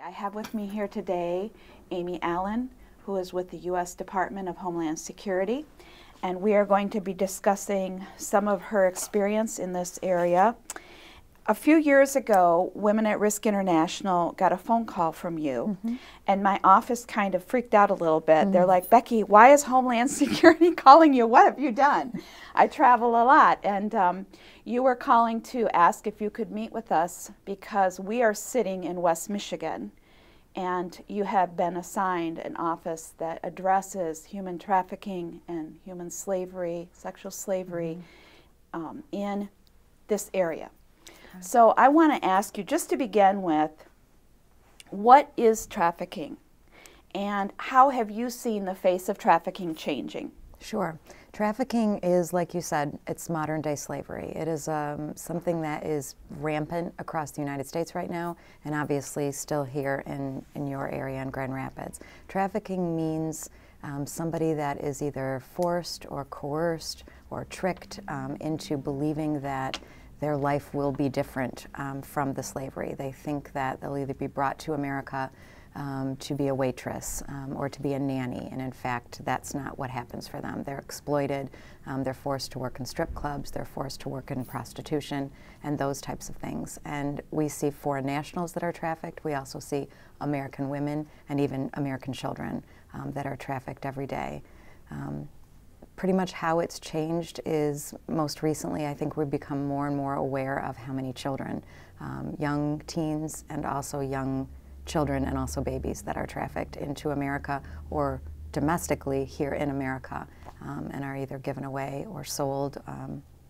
I have with me here today Amy Allen, who is with the U.S. Department of Homeland Security, and we are going to be discussing some of her experience in this area. A few years ago, Women at Risk International got a phone call from you, and my office kind of freaked out a little bit. They're like, Becky, why is Homeland Security calling you? What have you done? I travel a lot, and you were calling to ask if you could meet with us because we are sitting in West Michigan, and you have been assigned an office that addresses human trafficking and human slavery, sexual slavery in this area. So I want to ask you, just to begin with, what is trafficking and how have you seen the face of trafficking changing? Sure. Trafficking is, like you said, it's modern day slavery. It is something that is rampant across the United States right now, and obviously still here in your area in Grand Rapids. Trafficking means somebody that is either forced or coerced or tricked into believing that their life will be different from the slavery. They think that they'll either be brought to America to be a waitress or to be a nanny, and in fact that's not what happens for them. They're exploited, they're forced to work in strip clubs, they're forced to work in prostitution and those types of things. And we see foreign nationals that are trafficked. We also see American women and even American children that are trafficked every day. Pretty much how it's changed is most recently I think we've become more and more aware of how many children, young teens and also young children and also babies that are trafficked into America or domestically here in America and are either given away or sold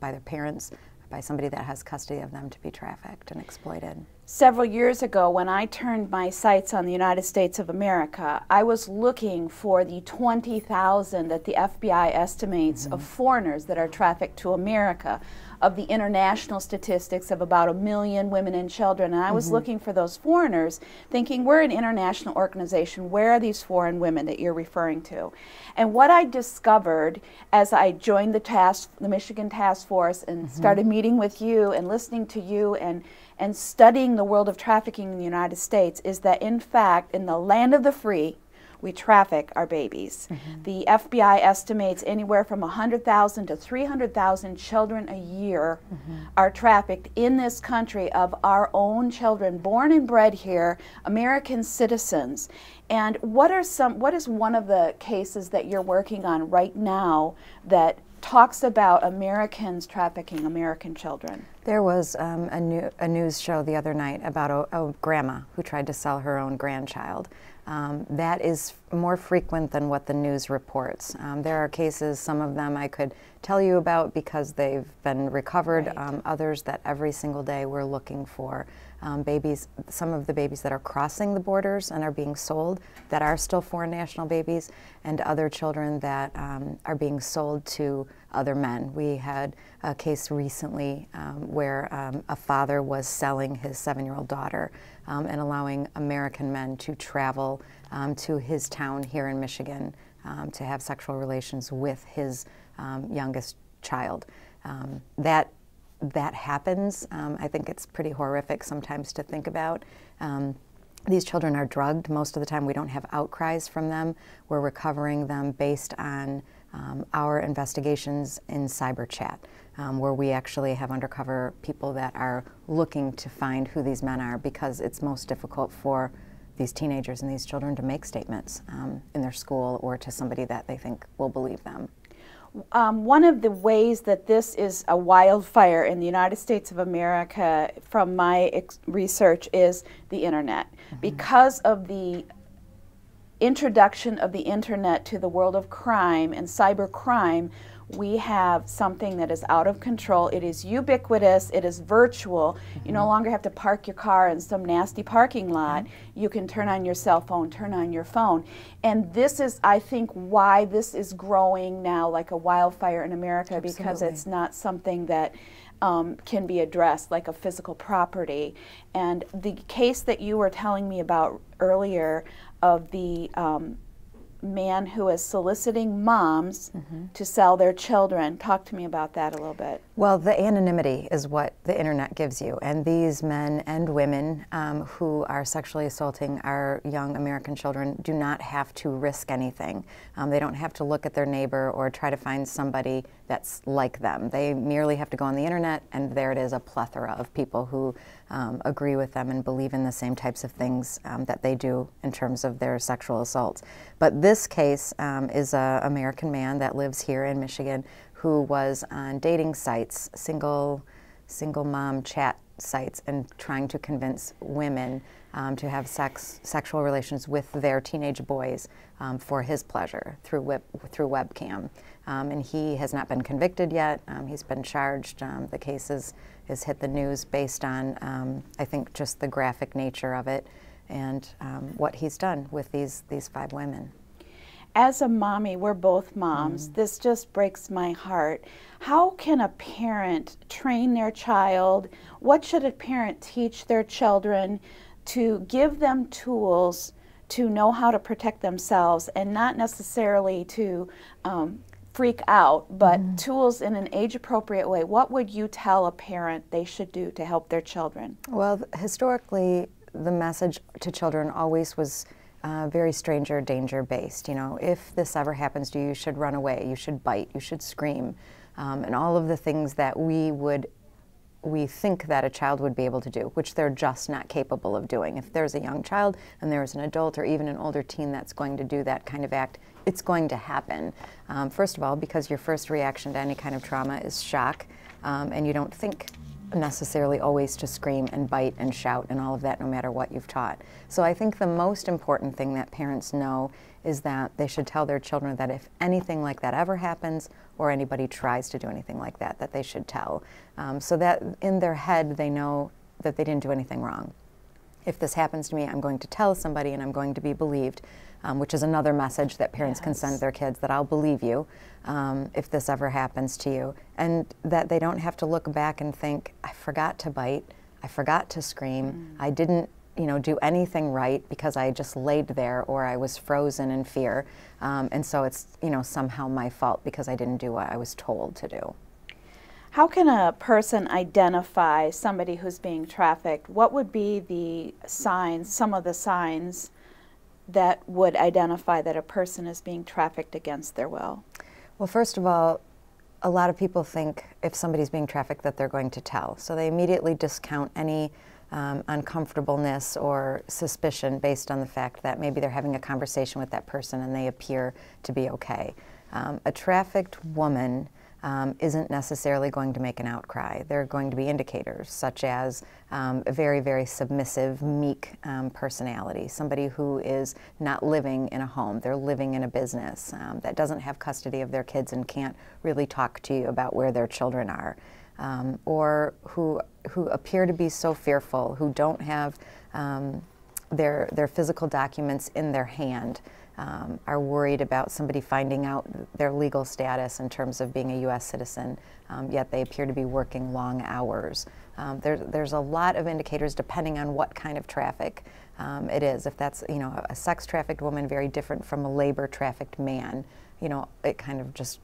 by their parents, by somebody that has custody of them to be trafficked and exploited. Several years ago, when I turned my sights on the United States of America, I was looking for the 20,000 that the FBI estimates of foreigners that are trafficked to America, of the international statistics of about 1 million women and children. And I was looking for those foreigners, thinking, we're an international organization, where are these foreign women that you're referring to? And what I discovered as I joined the Michigan Task Force and started meeting with you and listening to you and studying the world of trafficking in the United States is that, in fact, in the land of the free, we traffic our babies. The FBI estimates anywhere from 100,000 to 300,000 children a year are trafficked in this country, of our own children, born and bred here, American citizens. And what is one of the cases that you're working on right now that talks about Americans trafficking American children? There was a news show the other night about a grandma who tried to sell her own grandchild. That is more frequent than what the news reports. There are cases, some of them I could tell you about because they've been recovered, others that every single day we're looking for. Babies, some of the babies that are crossing the borders and are being sold that are still foreign national babies, and other children that are being sold to other men. We had a case recently where a father was selling his 7-year-old daughter and allowing American men to travel to his town here in Michigan to have sexual relations with his youngest child. That happens. I think it's pretty horrific sometimes to think about. These children are drugged. Most of the time we don't have outcries from them. We're recovering them based on our investigations in cyber chat, where we actually have undercover people that are looking to find who these men are, because it's most difficult for these teenagers and these children to make statements in their school or to somebody that they think will believe them. One of the ways that this is a wildfire in the United States of America, from my research, is the internet. Because of the introduction of the internet to the world of crime and cyber crime, we have something that is out of control. It is ubiquitous, it is virtual. You no longer have to park your car in some nasty parking lot. You can turn on your cell phone, turn on your phone. And this is, I think, why this is growing now like a wildfire in America, because it's not something that can be addressed like a physical property. And the case that you were telling me about earlier of the man who is soliciting moms to sell their children. Talk to me about that a little bit. Well, the anonymity is what the internet gives you, and these men and women who are sexually assaulting our young American children do not have to risk anything. They don't have to look at their neighbor or try to find somebody that's like them. They merely have to go on the internet, and there it is, a plethora of people who agree with them and believe in the same types of things that they do in terms of their sexual assaults. But this case is an American man that lives here in Michigan who was on dating sites, single mom chat sites, and trying to convince women to have sexual relations with their teenage boys for his pleasure through webcam. And he has not been convicted yet. He's been charged. The case has hit the news based on, I think, just the graphic nature of it and what he's done with these 5 women. As a mommy, we're both moms, this just breaks my heart. How can a parent train their child? What should a parent teach their children to give them tools to know how to protect themselves, and not necessarily to freak out, but tools in an age-appropriate way? What would you tell a parent they should do to help their children? Well, historically, the message to children always was very stranger danger based. You know, if this ever happens to you, you should run away, you should bite, you should scream, and all of the things that we think that a child would be able to do, which they're just not capable of doing. If there's a young child and there's an adult or even an older teen that's going to do that kind of act, it's going to happen. First of all, because your first reaction to any kind of trauma is shock, and you don't think necessarily always to scream and bite and shout and all of that, no matter what you've taught. So I think the most important thing that parents know is that they should tell their children that if anything like that ever happens, or anybody tries to do anything like that, that they should tell. So that in their head they know that they didn't do anything wrong. If this happens to me, I'm going to tell somebody and I'm going to be believed, which is another message that parents can send their kids, that I'll believe you if this ever happens to you. And that they don't have to look back and think, I forgot to bite, I forgot to scream, I didn't do anything right because I just laid there, or I was frozen in fear. And so it's somehow my fault because I didn't do what I was told to do. How can a person identify somebody who's being trafficked? What would be the signs, some of the signs that would identify that a person is being trafficked against their will? Well, first of all, a lot of people think if somebody's being trafficked that they're going to tell. So they immediately discount any uncomfortableness or suspicion based on the fact that maybe they're having a conversation with that person and they appear to be okay. A trafficked woman isn't necessarily going to make an outcry. There are going to be indicators such as a very, very submissive, meek personality, somebody who is not living in a home, they're living in a business, that doesn't have custody of their kids and can't really talk to you about where their children are, or who appear to be so fearful, who don't have their physical documents in their hand, are worried about somebody finding out their legal status in terms of being a U.S. citizen, yet they appear to be working long hours. There's a lot of indicators depending on what kind of traffic it is. If that's a sex trafficked woman, very different from a labor trafficked man, it kind of just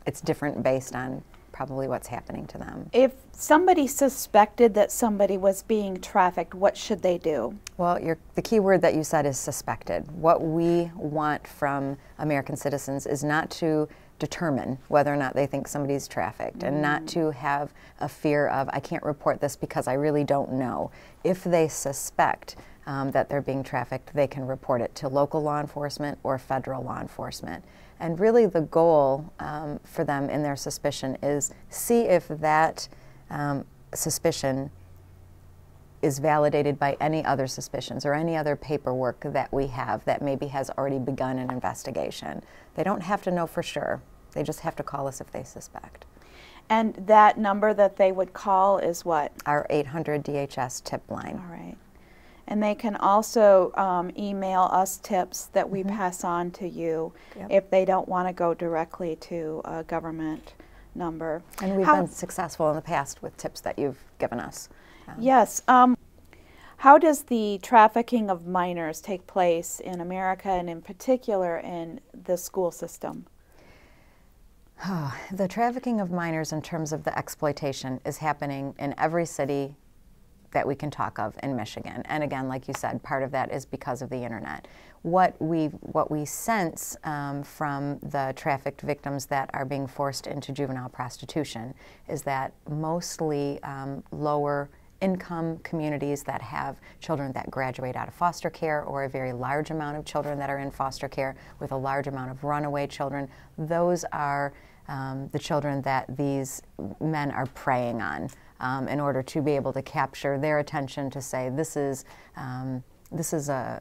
it's different based on probably what's happening to them. If somebody suspected that somebody was being trafficked, what should they do? Well, the key word that you said is suspected. What we want from American citizens is not to determine whether or not they think somebody's trafficked, and not to have a fear of, I can't report this because I really don't know. If they suspect that they're being trafficked, they can report it to local law enforcement or federal law enforcement. And really the goal for them in their suspicion is see if that suspicion is validated by any other suspicions or any other paperwork that we have that maybe has already begun an investigation. They don't have to know for sure. They just have to call us if they suspect. And that number that they would call is what? Our 800 DHS tip line. All right. And they can also email us tips that we pass on to you if they don't want to go directly to a government number. And we've been successful in the past with tips that you've given us. Yes. How does the trafficking of minors take place in America, and in particular in the school system? The trafficking of minors in terms of the exploitation is happening in every city that we can talk of in Michigan. And again, like you said, part of that is because of the internet. What we sense from the trafficked victims that are being forced into juvenile prostitution is that mostly lower income communities that have children that graduate out of foster care, or a very large amount of children that are in foster care with a large amount of runaway children, those are the children that these men are preying on in order to be able to capture their attention, to say, this is a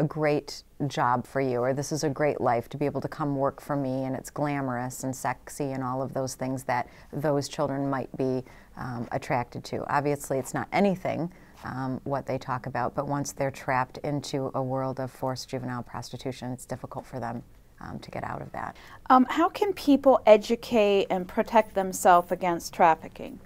great job for you, or this is a great life to be able to come work for me, and it's glamorous and sexy and all of those things that those children might be attracted to. Obviously, it's not anything what they talk about, but once they're trapped into a world of forced juvenile prostitution, it's difficult for them to get out of that. How can people educate and protect themselves against trafficking?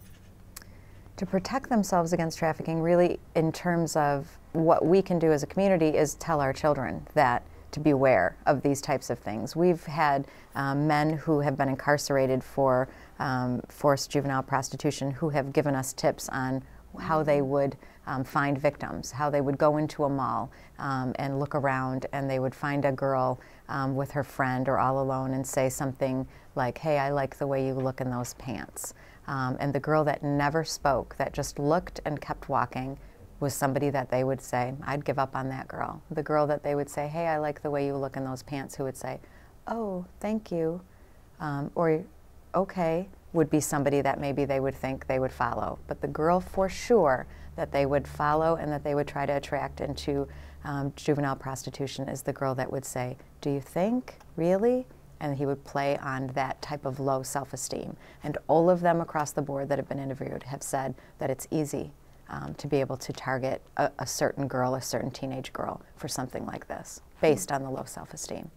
To protect themselves against trafficking, really, in terms of what we can do as a community, is tell our children that to beware of these types of things. We've had men who have been incarcerated for forced juvenile prostitution who have given us tips on how they would find victims, how they would go into a mall and look around, and they would find a girl with her friend or all alone and say something like, "Hey, I like the way you look in those pants." And the girl that never spoke, that just looked and kept walking, was somebody that they would say, "I'd give up on that girl." The girl that they would say, "Hey, I like the way you look in those pants," who would say, "Oh, thank you," or "Okay," would be somebody that maybe they would think they would follow. But the girl for sure that they would follow and that they would try to attract into juvenile prostitution is the girl that would say, "Do you think? Really?" And he would play on that type of low self-esteem. And all of them across the board that have been interviewed have said that it's easy to be able to target a certain girl, a certain teenage girl, for something like this, based on the low self-esteem.